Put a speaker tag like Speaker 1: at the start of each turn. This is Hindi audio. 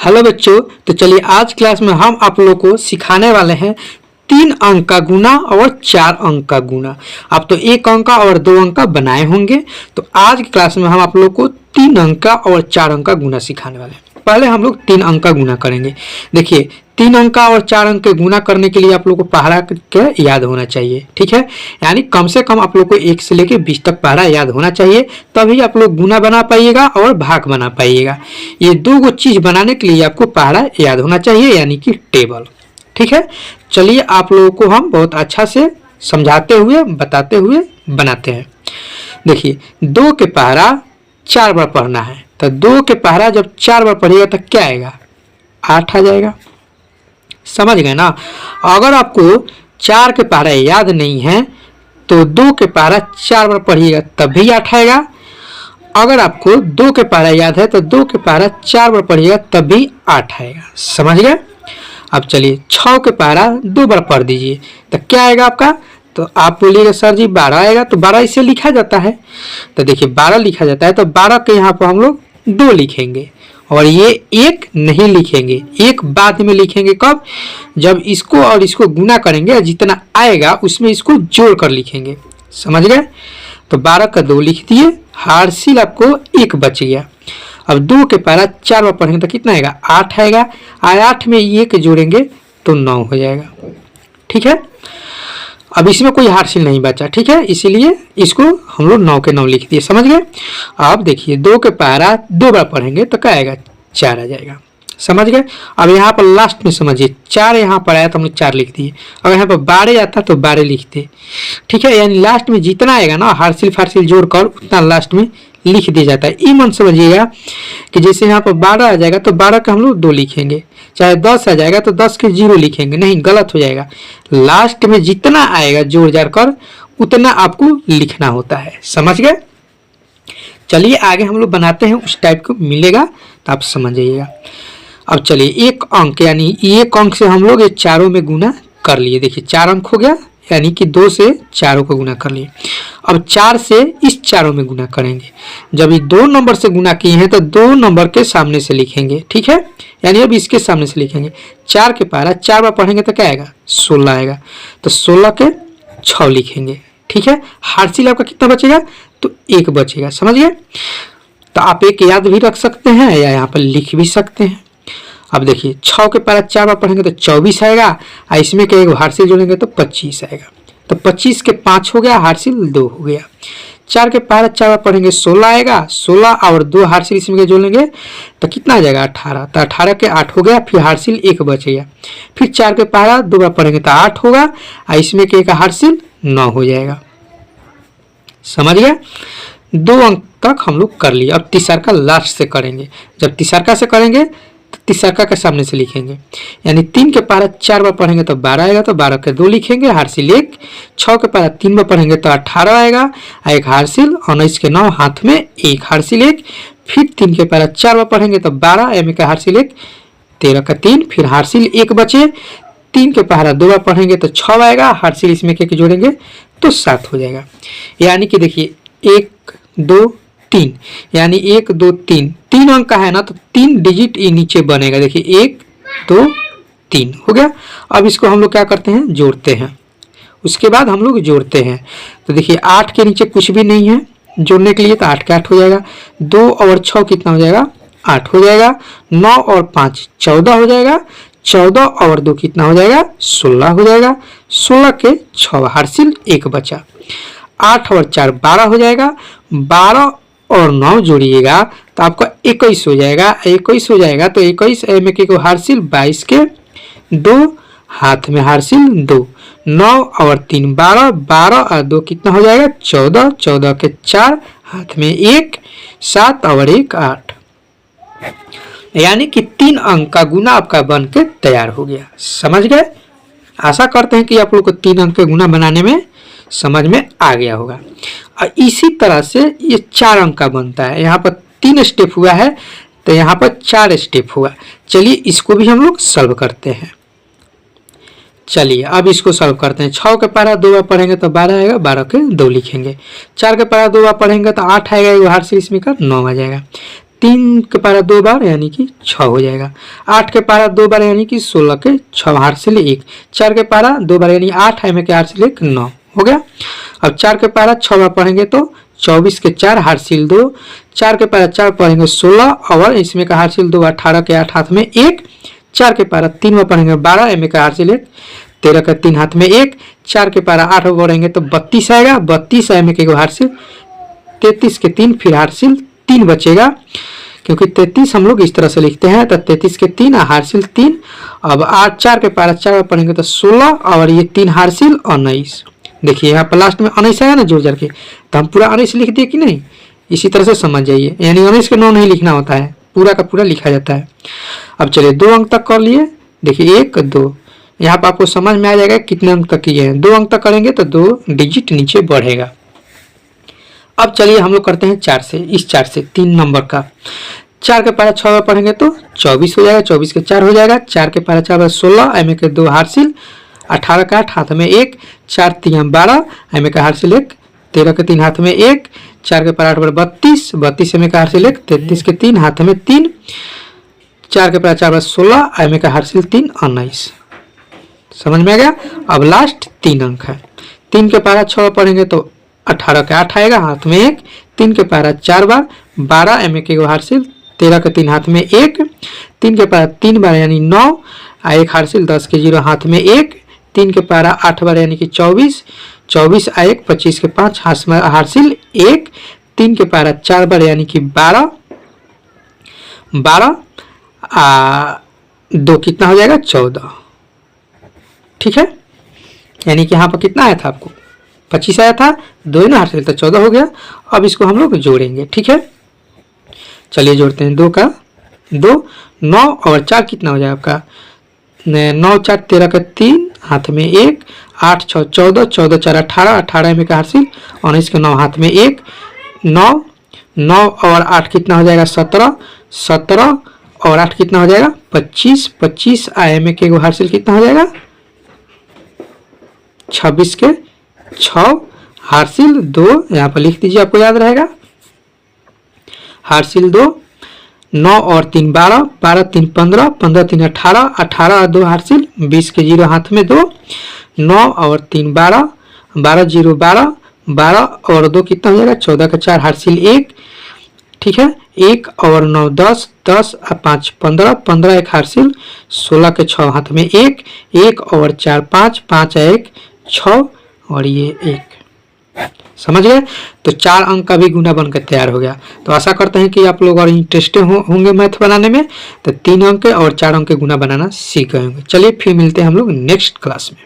Speaker 1: हेलो बच्चों, तो चलिए आज क्लास में हम आप लोगों को सिखाने वाले हैं 3 अंक का गुना और 4 अंक का गुना। आप तो 1 अंक का और 2 अंक का बनाए होंगे। तो आज की क्लास में हम आप लोग को 3 अंक का और 4 अंक का गुना सिखाने वाले हैं। पहले हम लोग 3 अंक का गुना करेंगे। देखिए 3 अंक का और 4 अंक के गुना करने के लिए आप लोग को पहाड़ा क्या याद होना चाहिए, ठीक है। यानी कम से कम आप लोग को 1 से लेकर 20 तक पहाड़ा याद होना चाहिए, तभी आप लोग गुना बना पाइएगा और भाग बना पाइएगा। ये 2 चीज बनाने के लिए आपको पहाड़ा याद होना चाहिए, यानी कि टेबल, ठीक है। चलिए आप लोगों को हम बहुत अच्छा से समझाते हुए बताते हुए बनाते हैं। देखिए 2 के पहाड़ा 4 बार पढ़ना है, तो 2 के पहाड़ा जब 4 बार पढ़िएगा तो क्या आएगा, 8 आ जाएगा। समझ गए ना। अगर आपको 4 के पहाड़ा याद नहीं है तो 2 के पहाड़ा 4 बार पढ़िएगा तब भी 8 आएगा। अगर आपको 2 के पहाड़ा याद है तो 2 के पहाड़ा 4 बार पढ़िएगा तब भी 8 आएगा। समझ गए। अब चलिए 6 के पहाड़ा 2 बार पढ़ दीजिए तो क्या आएगा आपका, तो आप बोलिएगा सर जी 12 आएगा। तो 12 इसे लिखा जाता है, तो देखिए 12 लिखा जाता है, तो 12 के यहाँ पर हम लोग 2 लिखेंगे और ये 1 नहीं लिखेंगे, 1 बाद में लिखेंगे। कब, जब इसको और इसको गुना करेंगे, जितना आएगा उसमें इसको जोड़ कर लिखेंगे। समझ गए। तो 12 का 2 लिख दिए, हार्सिल आपको 1 बच गया। अब 2 के पहाड़ा 4 बार पढ़ेंगे तो कितना आएगा, 8 आएगा। 8 में 1 जोड़ेंगे तो 9 हो जाएगा, ठीक है। अब इसमें कोई हार्सिल नहीं बचा, ठीक है, इसीलिए इसको हम लोग 9 के 9 लिख दिए। समझ गए। अब देखिए 2 के पहाड़ा 2 बार पढ़ेंगे तो क्या आएगा, 4 आ जाएगा। समझ गए। अब यहाँ पर लास्ट में समझिए 4 यहाँ पर आया तो हम लोग 4 लिख दिए। अगर यहाँ पर 12 आता तो 12 लिखते, ठीक है। यानी लास्ट में जितना आएगा ना हार्सिल फार्सिल जोड़कर उतना लास्ट में लिख दिया जाता है। ये मन समझिएगा कि जैसे यहाँ पर 12 आ जाएगा तो 12 का हम लोग 2 लिखेंगे, चाहे 10 आ जाएगा तो 10 के 0 लिखेंगे, नहीं गलत हो जाएगा। लास्ट में जितना आएगा जोड़ जाड़ कर उतना आपको लिखना होता है। समझ गए। चलिए आगे हम लोग बनाते हैं, उस टाइप को मिलेगा तो आप समझ जाइएगा। अब चलिए 1 अंक, यानी 1 अंक से हम लोग ये चारों में गुना कर लिए। देखिए 4 अंक हो गया, यानी कि 2 से चारों को गुना कर लिए। अब 4 से इस चारों में गुना करेंगे। जब ये 2 नंबर से गुना किए हैं तो 2 नंबर के सामने से लिखेंगे, ठीक है। यानी अब इसके सामने से लिखेंगे। 4 के पहाड़ा 4 बार पढ़ेंगे तो क्या आएगा, 16 आएगा। तो 16 के 6 लिखेंगे, ठीक है। हार्सिल आपका कितना बचेगा, तो 1 बचेगा। समझ गए। तो आप 1 याद भी रख सकते हैं या यहाँ पर लिख भी सकते हैं। अब देखिए 6 के पहाड़ा 4 बार पढ़ेंगे तो 24 आएगा, और इसमें के 1 हार्सिल जोड़ेंगे तो 25 आएगा। तो 25 के 5 हो गया, हार्सिल 2 हो गया। 4 के पहाड़ा 4 बार पढ़ेंगे 16 आएगा, 16 और 2 हार्सिल इसमें के जोड़ेंगे तो कितना आ जाएगा, 18। तो 18 के 8 हो गया, फिर हार्सिल 1 बचेगा। फिर 4 के पहाड़ा 2 बार पढ़ेंगे तो 8 होगा, और इसमें के 1 हार्सिल 9 हो जाएगा। समझ गया। 2 अंक तक हम लोग कर लिए। अब तीसरका लास्ट से करेंगे। जब तीसरका से करेंगे तो तीसरका के सामने से लिखेंगे। यानी 3 के पहाड़ा 4 बार पढ़ेंगे तो 12 आएगा, तो 12 के 2 लिखेंगे, हार्सिल 1। 6 के पहाड़ा 3 बार पढ़ेंगे तो 18 आएगा, और 1 हार्सिल, 19 के 9 हाथ में 1 हार्सिल 1। फिर 3 के पहाड़ा 4 बार पढ़ेंगे तो 12, एम का हार्सिल 1, 13 का 3, फिर हार्सिल 1 बचे। 3 के पहाड़ा 2 बार पढ़ेंगे तो 6 आएगा, हार्सिल इसमें के जोड़ेंगे तो 7 हो जाएगा। यानी कि देखिए 1 2 3, यानी 1 2 3 3 अंक का है ना, तो 3 डिजिट ये नीचे बनेगा। देखिए 1 2 3 हो गया। अब इसको हम लोग क्या करते हैं, जोड़ते हैं। उसके बाद हम लोग जोड़ते हैं। तो देखिए 8 के नीचे कुछ भी नहीं है जोड़ने के लिए, तो 8 के 8 हो जाएगा। 2 और 6 कितना हो जाएगा, 8 हो जाएगा। 9 और 5 14 हो जाएगा। 14 और 2 कितना हो जाएगा, 16 हो जाएगा। 16 के 6 हार्सिल 1 बचा। 8 और 4 12 हो जाएगा। 12 और 9 जोड़िएगा तो आपका 21 हो जाएगा। 21 हो जाएगा तो 21 में के हार्सिल 22 के 2 हाथ में हार्सिल 2। 9 और 3 12, 12 और 2 कितना हो जाएगा, 14। 14 के 4 हाथ में 1, 7 और 1 8। यानी कि 3 अंक का गुना आपका बन के तैयार हो गया। समझ गए। आशा करते हैं कि आप लोग को 3 अंक के गुना बनाने में समझ में आ गया होगा। और इसी तरह से ये 4 अंक का बनता है। यहाँ पर 3 स्टेप हुआ है तो यहाँ पर 4 स्टेप हुआ। चलिए इसको भी हम लोग सॉल्व करते हैं। चलिए अब इसको सॉल्व करते हैं। 6 के पहाड़ा 2 बार पढ़ेंगे तो 12 आएगा, 12 के 2 लिखेंगे। 4 के पहाड़ा 2 बार पढ़ेंगे तो 8 आएगा, हार्सिल इसमें का 9 आ जाएगा। 3 के पारा 2 बार यानी कि 6 हो जाएगा। 8 के पारा 2 बार यानी कि 16 के 6 हासिल 1। 4 के पारा 2 बार यानी 8 एम के हासिल 1 9 हो गया। अब 4 के पारा 6 बार पढ़ेंगे तो 24 के 4 हासिल 2। 4 के पारा 4 पढ़ेंगे 16 और इसमें का हासिल 2 18 के 8 हाथ में 1। 4 के पारा 3 बार पढ़ेंगे 12 एम का हासिल 1। 13 का 3 हाथ में 1। 4 के पारा 8 बार पढ़ेंगे तो 32 आएगा। 32 एम के हासिल 33 के 3 फिर हासिल 3 बचेगा, क्योंकि 33 हम लोग इस तरह से लिखते हैं तो 33 के 3 हासिल 3। अब 8 4 के पारा 4 बार पढ़ेंगे तो 16 और ये 3 हासिल 19। देखिए यहाँ पर लास्ट में 19 आया ना जोड़ जोड़ के, तो हम पूरा 19 लिख दिए कि नहीं, इसी तरह से समझ जाइए। यानी 19 के 9 नहीं लिखना होता है, पूरा का पूरा लिखा जाता है। अब चलिए 2 अंक तक कर लिए। देखिए 1 2, यहाँ पर आपको समझ में आ जाएगा कितने अंक तक किए हैं। 2 अंक तक करेंगे तो 2 डिजिट नीचे बढ़ेगा। अब चलिए हम लोग करते हैं 4 से, इस 4 से 3 नंबर का। 4 के पारा 6 बार पढ़ेंगे तो 24 हो जाएगा। 24 के 4 हो जाएगा। 4 के पारा 4 बार 16 एम के 2 हासिल 18 का 8 हाथ में 1। 4 3 12 एम का हासिल 1। 13 के 3 हाथ में 1। 4 के पारा 8 बार 32 32 एम का हासिल 1। 33 के 3 हाथ में 3। 4 के पारा 4 बार 16 एम का हासिल 3 19। समझ में आ गया। अब लास्ट 3 अंक है। 3 के पारा 6 बार पढ़ेंगे तो 18 के 8 आएगा, हाथ में 1। 3 के पारा 4 बार 12 एम के हासिल 13 के 3 हाथ में 1। 3 के पारा 3 बार यानी 9 1 हासिल 10 के 0 हाथ में 1। 3 के पारा 8 बार यानी कि 24 24 1 25 के 5 हासिल 1। 3 के पारा 4 बार यानी कि 12 12 2 कितना हो जाएगा 14। ठीक है, यानी कि यहाँ पर कितना आया था आपको 25 आया था, 2 ना हासिल तो 14 हो गया। अब इसको हम लोग जोड़ेंगे। ठीक है, चलिए जोड़ते हैं। 2 का 2 9 और 4 कितना हो जाएगा आपका 9 4 13 का 3 हाथ में 1। 8 6 14 14 4 18 18 में का हासिल 19 के 9 हाथ में 1। 9 9 और 8 कितना हो जाएगा 17 17 और 8 कितना हो जाएगा 25 25 में के हासिल कितना हो जाएगा 26 के 6 हासिल 2। यहाँ पर लिख दीजिए, आपको याद रहेगा। हासिल 2 9 और 3 12 12 3 15 15 3 18 18 2 हासिल 20 के 0 हाथ में 2। 9 और 3 12 12 0 12 12 और 2 कितना हो जाएगा 14 का 4 हासिल 1। ठीक है, 1 और 9 10 10 5 15 15 1 हासिल 16 के 6 हाथ में 1। 1 और 4 5 5 1 6 और ये 1। समझ गए। तो 4 अंक का भी गुना बनकर तैयार हो गया। तो आशा करते हैं कि आप लोग और इंटरेस्टेड होंगे मैथ बनाने में, तो 3 अंक और 4 अंक के गुना बनाना सीख गए होंगे। चलिए फिर मिलते हैं हम लोग नेक्स्ट क्लास में।